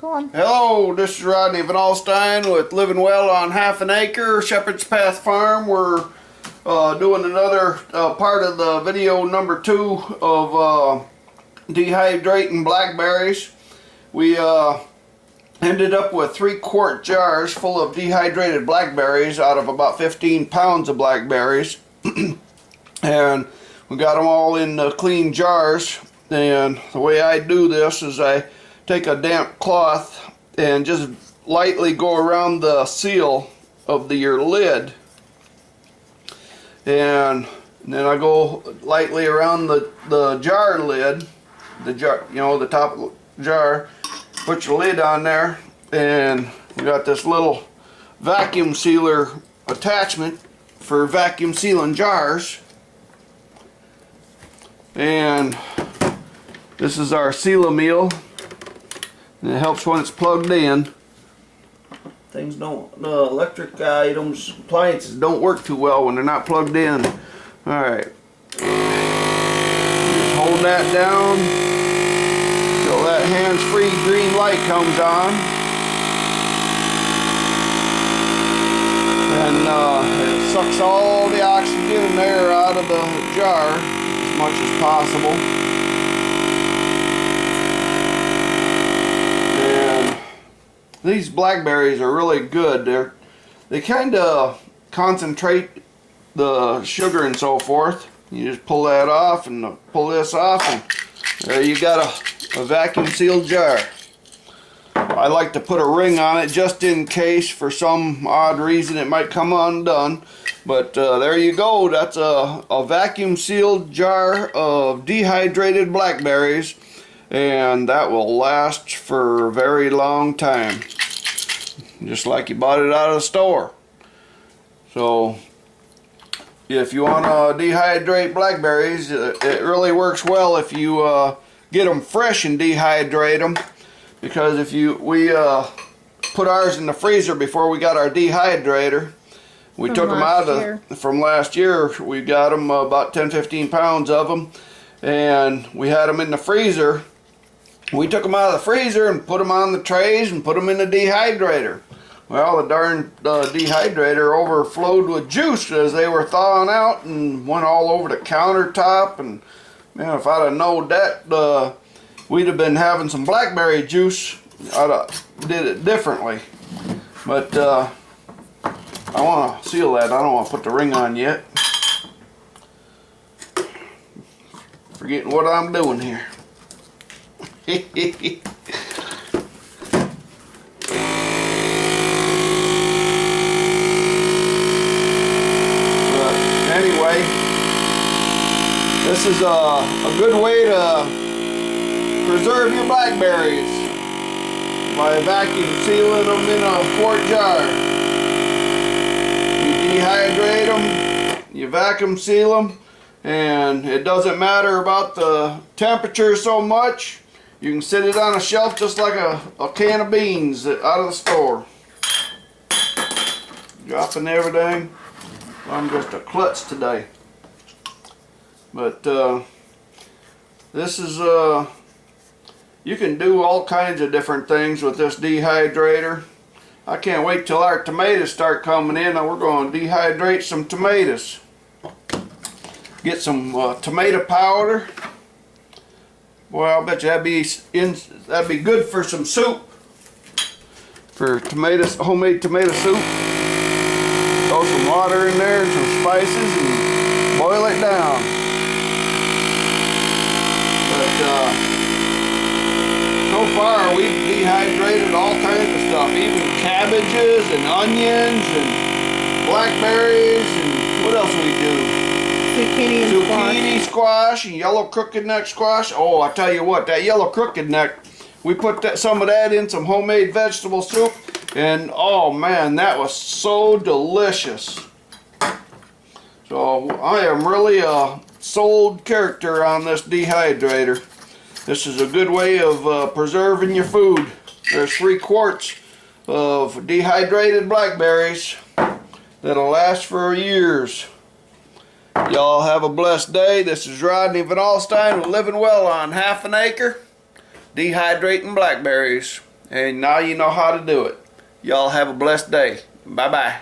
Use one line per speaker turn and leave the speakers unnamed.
Go on.
Hello, this is Rodney VanAlstine with Living Well on Half an Acre, Shepherd's Path Farm. We're doing another part of the video number 2 of dehydrating blackberries. We ended up with 3-quart jars full of dehydrated blackberries out of about 15 pounds of blackberries. And we got them all in clean jars. And the way I do this is I take a damp cloth and just lightly go around the seal of your lid, and then I go lightly around the jar lid, the top of the jar. Put your lid on there, and we got this little vacuum sealer attachment for vacuum sealing jars, and this is our seal-a-meal. And it helps when it's plugged in. Things don't, the electric items, appliances don't work too well when they're not plugged in. Alright. Just hold that down till that hands-free green light comes on. And it sucks all the oxygen and air out of the jar as much as possible. These blackberries are really good. They kind of concentrate the sugar and so forth. You just pull that off and pull this off, and there you got a vacuum sealed jar. I like to put a ring on it just in case for some odd reason it might come undone. But there you go. That's a vacuum sealed jar of dehydrated blackberries. And that will last for a very long time, just like you bought it out of the store. So if you want to dehydrate blackberries, it really works well if you get them fresh and dehydrate them, because if we put ours in the freezer before we got our dehydrator. We took them out from last year. We got them about 10-15 pounds of them, and we had them in the freezer. We took them out of the freezer and put them on the trays and put them in the dehydrator. Well, the darn dehydrator overflowed with juice as they were thawing out and went all over the countertop. And man, if I'd have known that, we'd have been having some blackberry juice. I'd have did it differently. But I want to seal that. I don't want to put the ring on yet. Forgetting what I'm doing here. But anyway, this is a good way to preserve your blackberries by vacuum sealing them in a quart jar. You dehydrate them, you vacuum seal them, and it doesn't matter about the temperature so much. You can sit it on a shelf just like a can of beans out of the store. Dropping everything. I'm just a klutz today. But this is, you can do all kinds of different things with this dehydrator. I can't wait till our tomatoes start coming in, and we're going to dehydrate some tomatoes. Get some tomato powder. Boy, I'll bet you that'd be good for some soup. For tomatoes, homemade tomato soup. Throw some water in there and some spices and boil it down. But so far we've dehydrated all kinds of stuff, even cabbages and onions and blackberries, and what else we do? Zucchini squash and yellow crooked neck squash. Oh, I tell you what, that yellow crooked neck, we put some of that in some homemade vegetable soup, and oh man, that was so delicious. So I am really a sold character on this dehydrator. This is a good way of preserving your food. There's 3 quarts of dehydrated blackberries that'll last for years. Y'all have a blessed day. This is Rodney VanAlstine with Living Well on Half an Acre, dehydrating blackberries. And now you know how to do it. Y'all have a blessed day. Bye-bye.